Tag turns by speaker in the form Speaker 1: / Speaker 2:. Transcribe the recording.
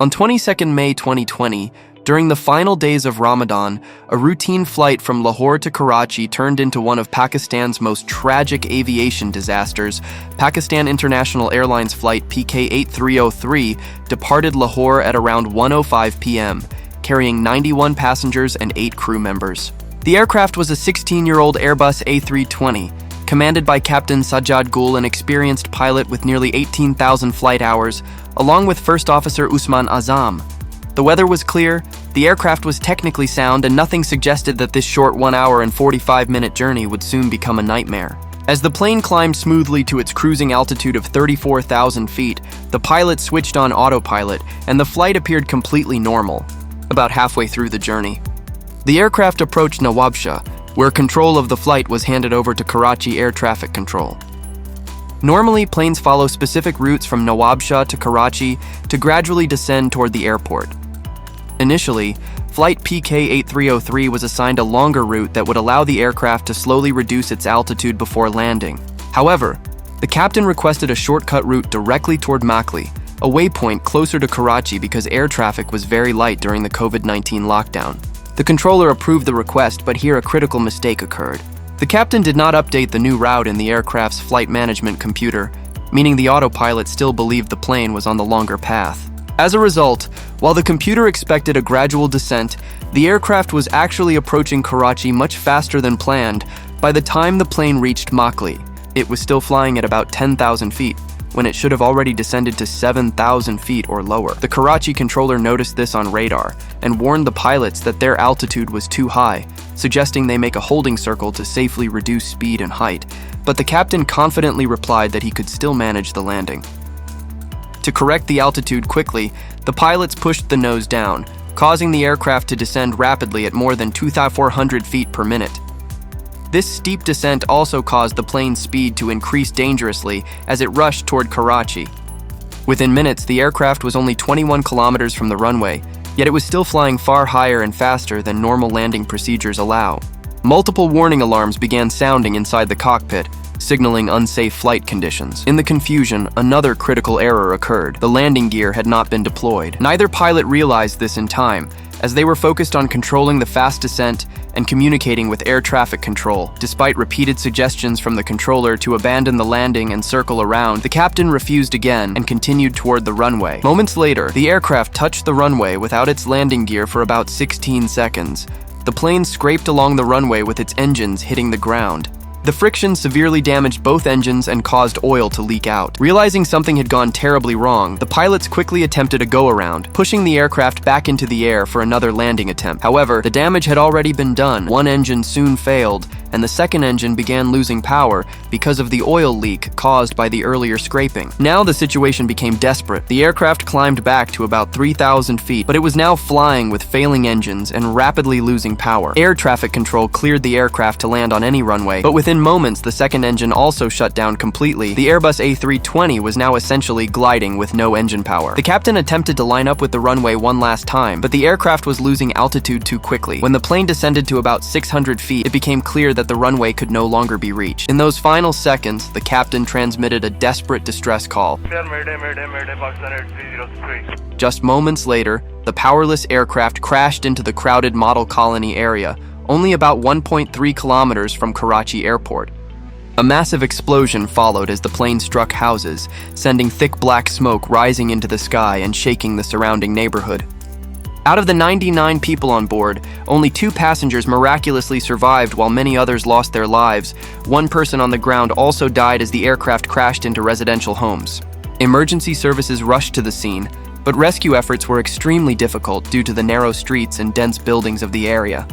Speaker 1: On 22nd May 2020, during the final days of Ramadan, a routine flight from Lahore to Karachi turned into one of Pakistan's most tragic aviation disasters. Pakistan International Airlines Flight PK-8303 departed Lahore at around 1:05 p.m., carrying 91 passengers and 8 crew members. The aircraft was a 16-year-old Airbus A320, commanded by Captain Sajjad Gul, an experienced pilot with nearly 18,000 flight hours, along with First Officer Usman Azam. The weather was clear, the aircraft was technically sound, and nothing suggested that this short 1 hour and 45-minute journey would soon become a nightmare. As the plane climbed smoothly to its cruising altitude of 34,000 feet, the pilot switched on autopilot, and the flight appeared completely normal, about halfway through the journey. The aircraft approached Nawabshah, where control of the flight was handed over to Karachi Air Traffic Control. Normally, planes follow specific routes from Nawabshah to Karachi to gradually descend toward the airport. Initially, Flight PK-8303 was assigned a longer route that would allow the aircraft to slowly reduce its altitude before landing. However, the captain requested a shortcut route directly toward Makli, a waypoint closer to Karachi because air traffic was very light during the COVID-19 lockdown. The controller approved the request, but here a critical mistake occurred. The captain did not update the new route in the aircraft's flight management computer, meaning the autopilot still believed the plane was on the longer path. As a result, while the computer expected a gradual descent, the aircraft was actually approaching Karachi much faster than planned. By the time the plane reached Makli, it was still flying at about 10,000 feet, when it should have already descended to 7,000 feet or lower. The Karachi controller noticed this on radar and warned the pilots that their altitude was too high, suggesting they make a holding circle to safely reduce speed and height, but the captain confidently replied that he could still manage the landing. To correct the altitude quickly, the pilots pushed the nose down, causing the aircraft to descend rapidly at more than 2,400 feet per minute. This steep descent also caused the plane's speed to increase dangerously as it rushed toward Karachi. Within minutes, the aircraft was only 21 kilometers from the runway, yet it was still flying far higher and faster than normal landing procedures allow. Multiple warning alarms began sounding inside the cockpit, signaling unsafe flight conditions. In the confusion, another critical error occurred. The landing gear had not been deployed. Neither pilot realized this in time, as they were focused on controlling the fast descent and communicating with air traffic control. Despite repeated suggestions from the controller to abandon the landing and circle around, the captain refused again and continued toward the runway. Moments later, the aircraft touched the runway without its landing gear for about 16 seconds. The plane scraped along the runway with its engines hitting the ground. The friction severely damaged both engines and caused oil to leak out. Realizing something had gone terribly wrong, the pilots quickly attempted a go-around, pushing the aircraft back into the air for another landing attempt. However, the damage had already been done. One engine soon failed, and the second engine began losing power because of the oil leak caused by the earlier scraping. Now the situation became desperate. The aircraft climbed back to about 3,000 feet, but it was now flying with failing engines and rapidly losing power. Air traffic control cleared the aircraft to land on any runway, but within moments, the second engine also shut down completely. The Airbus A320 was now essentially gliding with no engine power. The captain attempted to line up with the runway one last time, but the aircraft was losing altitude too quickly. When the plane descended to about 600 feet, it became clear that the runway could no longer be reached. In those final seconds, the captain transmitted a desperate distress call. Just moments later, the powerless aircraft crashed into the crowded model colony area, only about 1.3 kilometers from Karachi Airport. A massive explosion followed as the plane struck houses, sending thick black smoke rising into the sky and shaking the surrounding neighborhood. Out of the 99 people on board, only 2 passengers miraculously survived while many others lost their lives. One person on the ground also died as the aircraft crashed into residential homes. Emergency services rushed to the scene, but rescue efforts were extremely difficult due to the narrow streets and dense buildings of the area.